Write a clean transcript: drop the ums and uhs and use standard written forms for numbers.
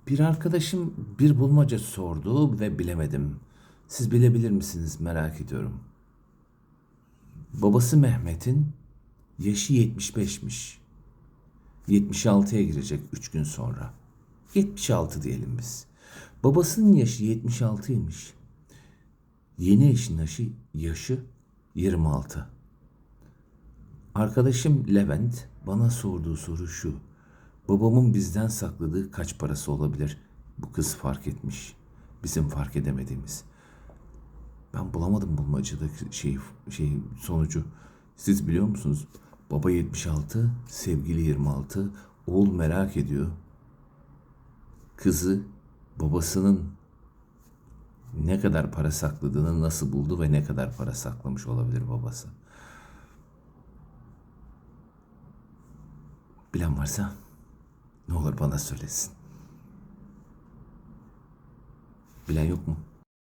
Bir arkadaşım bir bulmaca sordu ve bilemedim. Siz bilebilir misiniz merak ediyorum. Babası Mehmet'in yaşı 75'miş. 76'ya girecek 3 gün sonra. 76 diyelim biz. Babasının yaşı 76'ymış. Yeni eşin yaşı 26. Arkadaşım Levent bana sorduğu soru şu. Babamın bizden sakladığı kaç parası olabilir? Bu kız fark etmiş. Bizim fark edemediğimiz. Ben bulamadım bulmacadaki sonucu. Siz biliyor musunuz? Baba 76, sevgili 26, oğul merak ediyor. Kızı babasının ne kadar para sakladığını nasıl buldu ve ne kadar para saklamış olabilir babası? Bilen varsa ne olur bana söylesin. Bilen yok mu?